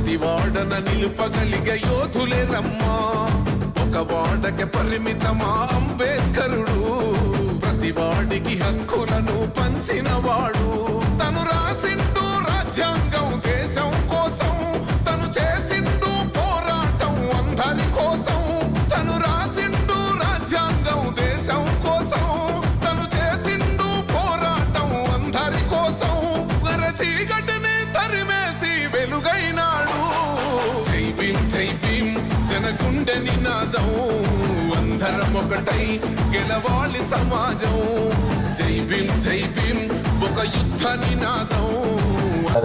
ప్రతి వాడన నిలుపగలిగే యోధులే రమ్మా ఒక వాడకి పరిమితమా అంబేద్కరుడు ప్రతి వాడికి హక్కులను పంచినవాడు తను రాసిండు రాజ్యాంగం దేశం కోసం తను చేసిండు పోరాటం అందరి కోసం తను రాసిండు రాజ్యాంగం దేశం కోసం తను చేసిండు పోరాటం అందరి కోసం చీకటిని తరిమేసి వెలుగైనాడు జై భీమ్ జనగుండె నినాదం అందరం ఒకటై గెలవాలి సమాజం జై భీమ్ ఒక యుద్ధ నినాదం.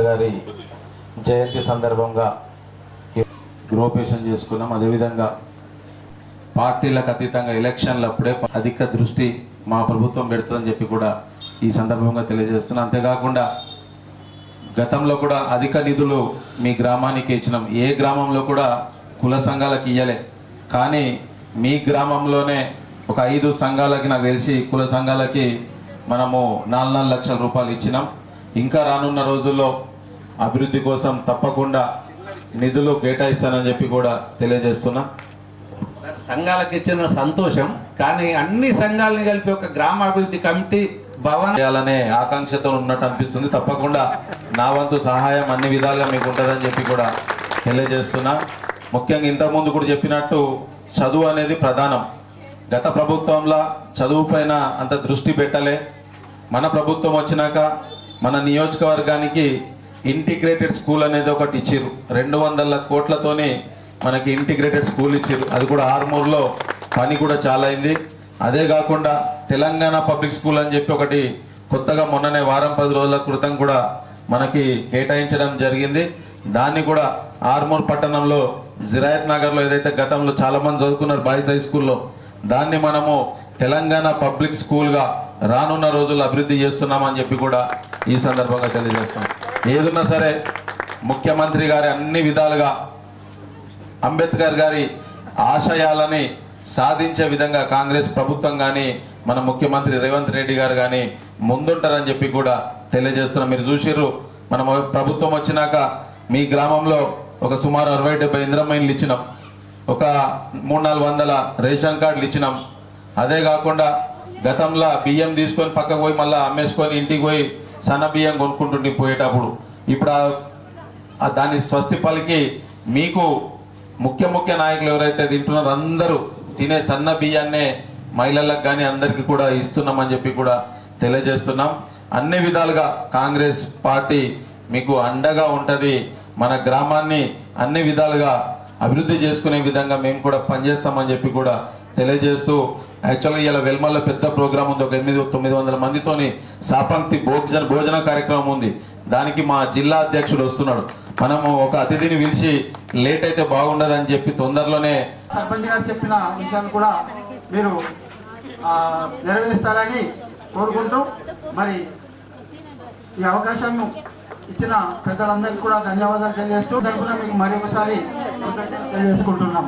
గారి జయంతి సందర్భంగా గృహోపేషన్ చేసుకున్నాం. అదేవిధంగా పార్టీలకు అతీతంగా ఎలక్షన్లు అప్పుడే అధిక దృష్టి మా ప్రభుత్వం పెడుతుందని చెప్పి కూడా ఈ సందర్భంగా తెలియజేస్తున్నాం. అంతేకాకుండా గతంలో కూడా అధిక నిధులు మీ గ్రామానికి ఇచ్చినాం. ఏ గ్రామంలో కూడా కుల సంఘాలకు ఇయ్యలే, కానీ మీ గ్రామంలోనే ఒక 5 సంఘాలకి నాకు తెలిసి కుల సంఘాలకి మనము 4 లక్షల రూపాయలు ఇచ్చినాం. ఇంకా రానున్న రోజుల్లో అభివృద్ధి కోసం తప్పకుండా నిధులు కేటాయిస్తానని చెప్పి కూడా తెలియజేస్తున్నా. సంఘాలకు ఇచ్చిన సంతోషం, కానీ అన్ని సంఘాలని కలిపి ఒక గ్రామాభివృద్ధి కమిటీ భవన్ చేయాలనే ఆకాంక్షతో ఉన్నట్టు అనిపిస్తుంది. తప్పకుండా నా వంతు సహాయం అన్ని విధాలుగా మీకు ఉంటుందని చెప్పి కూడా తెలియజేస్తున్నా. ముఖ్యంగా ఇంతకుముందు కూడా చెప్పినట్టు చదువు అనేది ప్రధానం. గత ప్రభుత్వంలో చదువు పైన అంత దృష్టి పెట్టలే. మన ప్రభుత్వం వచ్చినాక మన నియోజకవర్గానికి ఇంటిగ్రేటెడ్ స్కూల్ అనేది ఒకటి ఇచ్చారు. 200 కోట్లతోని మనకి ఇంటిగ్రేటెడ్ స్కూల్ ఇచ్చారు. అది కూడా ఆర్మూర్లో పని కూడా చాలా అయింది. అదే కాకుండా తెలంగాణ పబ్లిక్ స్కూల్ అని చెప్పి ఒకటి కొత్తగా మొన్ననే వారం 10 రోజుల క్రితం కూడా మనకి కేటాయించడం జరిగింది. దాన్ని కూడా ఆర్మూర్ పట్టణంలో జిరాయత్ నగర్లో ఏదైతే గతంలో చాలా మంది చదువుకున్నారు బాయ్స్ హై స్కూల్లో, దాన్ని మనము తెలంగాణ పబ్లిక్ స్కూల్గా రానున్న రోజుల్లో అభివృద్ధి చేస్తున్నామని చెప్పి కూడా ఈ సందర్భంగా తెలియజేస్తున్నాం. ఏదున్నా సరే ముఖ్యమంత్రి గారి అన్ని విధాలుగా అంబేద్కర్ గారి ఆశయాలని సాధించే విధంగా కాంగ్రెస్ ప్రభుత్వం కానీ మన ముఖ్యమంత్రి రేవంత్ రెడ్డి గారు కానీ ముందుంటారని చెప్పి కూడా తెలియజేస్తున్నాం. మీరు చూసిర్రు, మన ప్రభుత్వం వచ్చినాక మీ గ్రామంలో ఒక సుమారు 60-70 ఇంద్రమైన్లు ఇచ్చినాం, ఒక 300-400 రేషన్ కార్డులు ఇచ్చినాం. అదే కాకుండా గతంలో బియ్యం తీసుకొని పక్కకు పోయి మళ్ళీ అమ్మేసుకొని ఇంటికి పోయి సన్న బియ్యం కొనుక్కుంటుంటే పోయేటప్పుడు ఇప్పుడు దాన్ని స్వస్తి పలికి మీకు ముఖ్య నాయకులు ఎవరైతే తింటున్నారో అందరూ తినే సన్న బియ్యాన్నే మహిళలకు కానీ అందరికీ కూడా ఇస్తున్నామని చెప్పి కూడా తెలియజేస్తున్నాం. అన్ని విధాలుగా కాంగ్రెస్ పార్టీ మీకు అండగా ఉంటుంది. మన గ్రామాన్ని అన్ని విధాలుగా అభివృద్ధి చేసుకునే విధంగా మేము కూడా పనిచేస్తామని చెప్పి కూడా తెలియజేస్తూ, యాక్చువల్గా ఇలా వెల్మల్లో పెద్ద ప్రోగ్రామ్ ఉంది. ఒక 800-900 మందితోని సాపంక్తి భోజన కార్యక్రమం ఉంది. దానికి మా జిల్లా అధ్యక్షుడు వస్తున్నాడు. మనము ఒక అతిథిని పిలిచి లేట్ అయితే బాగుండదని చెప్పి తొందరలోనే సర్పంచ్ గారు చెప్పిన విషయాలు కూడా మీరు నెరవేరుస్తారని కోరుకుంటూ, మరి ఈ అవకాశాన్ని ఇచ్చిన పెద్దలందరికీ కూడా ధన్యవాదాలు తెలియజేస్తూ మీకు మరి ఒకసారి తెలియజేసుకుంటున్నాం.